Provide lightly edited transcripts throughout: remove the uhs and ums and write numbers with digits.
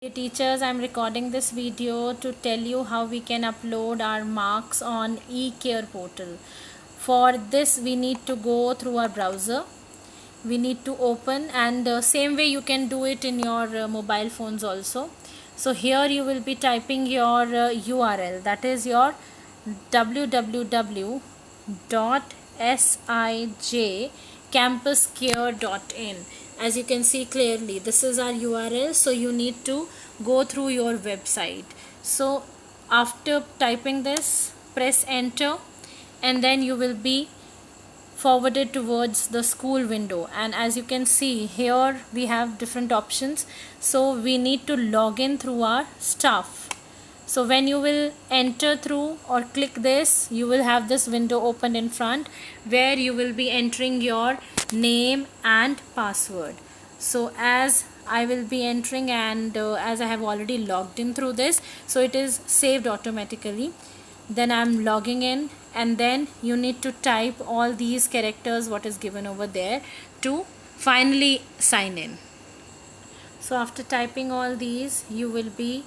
Dear teachers, I'm recording this video to tell you how we can upload our marks on eCare portal. For this we need to go through our browser. We need to open, and same way you can do it in your mobile phones also. So here you will be typing your URL, that is your www.sijcampuscare.in. As you can see clearly, this is our URL, so you need to go through your website. So after typing this, press enter, and then you will be forwarded towards the school window. And as you can see here, we have different options, so we need to log in through our staff. So when you will enter through or click this, you will have this window open in front where you will be entering your name and password. So as I will be entering, and as I have already logged in through this, so it is saved automatically. Then I'm logging in, and then you need to type all these characters what is given over there to finally sign in. So after typing all these, you will be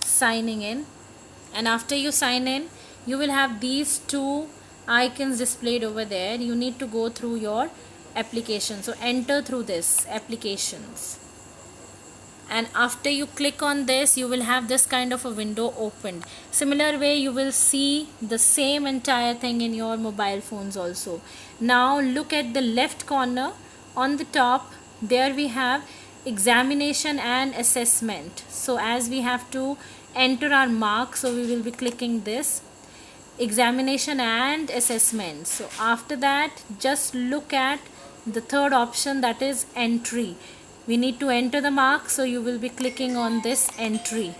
signing in, and after you sign in, you will have these two icons displayed over there. You need to go through your application, so enter through this applications, and after you click on this, you will have this kind of a window opened. Similar way you will see the same entire thing in your mobile phones also. Now look at the left corner on the top, there we have examination and assessment. So as we have to enter our marks, so we will be clicking this examination and assessment. So after that, just look at the third option, that is entry. We need to enter the mark, so you will be clicking on this entry.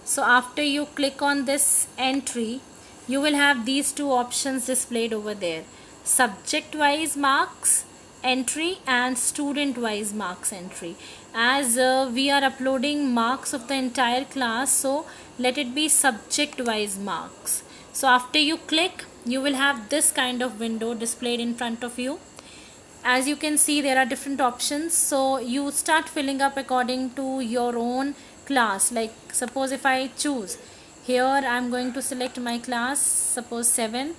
So after you click on this entry, you will have these two options displayed over there: subject wise marks entry and student wise marks entry. As we are uploading marks of the entire class, so let it be subject wise marks. So after you click, you will have this kind of window displayed in front of you. As you can see, there are different options, so you start filling up according to your own class. Like suppose if I choose here, I'm going to select my class, suppose 7th,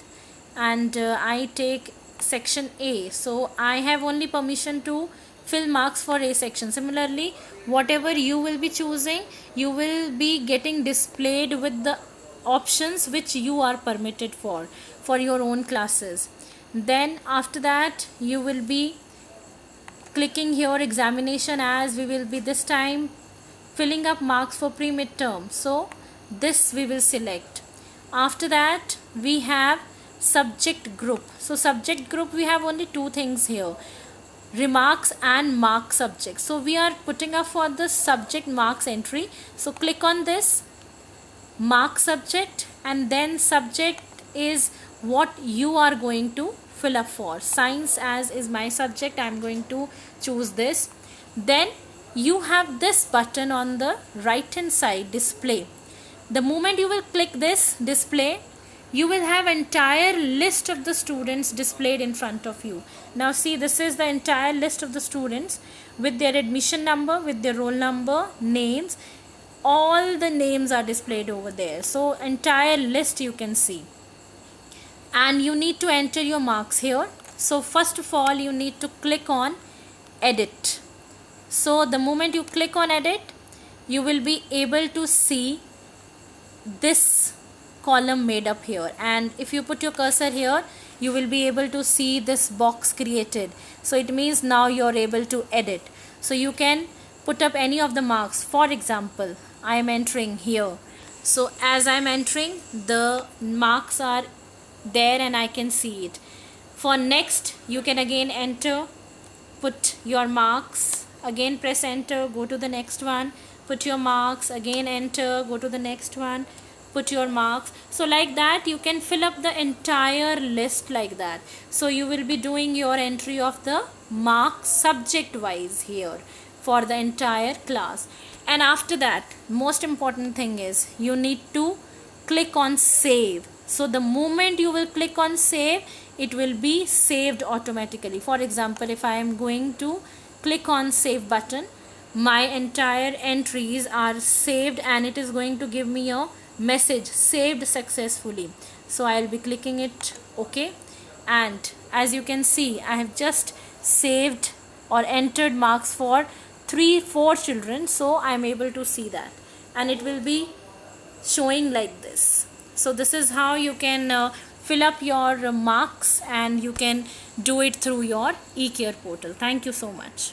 and I take section A, so I have only permission to fill marks for A section. Similarly, whatever you will be choosing, you will be getting displayed with the options which you are permitted for your own classes. Then after that, you will be clicking here examination, as we will be this time filling up marks for pre-midterm, so this we will select. After that, we have subject group. So subject group, we have only two things here: remarks and mark subject. So we are putting up for the subject marks entry, so click on this mark subject, and then subject is what you are going to fill up for. Science as is my subject, I am going to choose this. Then you have this button on the right hand side, display. The moment you will click this display, you will have entire list of the students displayed in front of you. Now see, this is the entire list of the students with their admission number, with their roll number, names. All the names are displayed over there, so entire list you can see. And you need to enter your marks here. So first of all, you need to click on edit. So the moment you click on edit, you will be able to see this column made up here, and if you put your cursor here, you will be able to see this box created. So it means now you are able to edit. So you can put up any of the marks. For example, I am entering here, so as I am entering, the marks are there and I can see it. For next, you can again enter, put your marks, again press enter, go to the next one, put your marks, again enter, go to the next one, put your marks. So like that you can fill up the entire list like that. So you will be doing your entry of the marks subject wise here for the entire class. And after that, most important thing is you need to click on save. So the moment you will click on save, it will be saved automatically. For example, if I am going to click on save button, my entire entries are saved, and it is going to give me a message saved successfully. So I'll be clicking it OK, and as you can see, I have just saved or entered marks for 3-4 children. So I'm able to see that, and it will be showing like this. So this is how you can fill up your marks, and you can do it through your eCare portal. Thank you so much.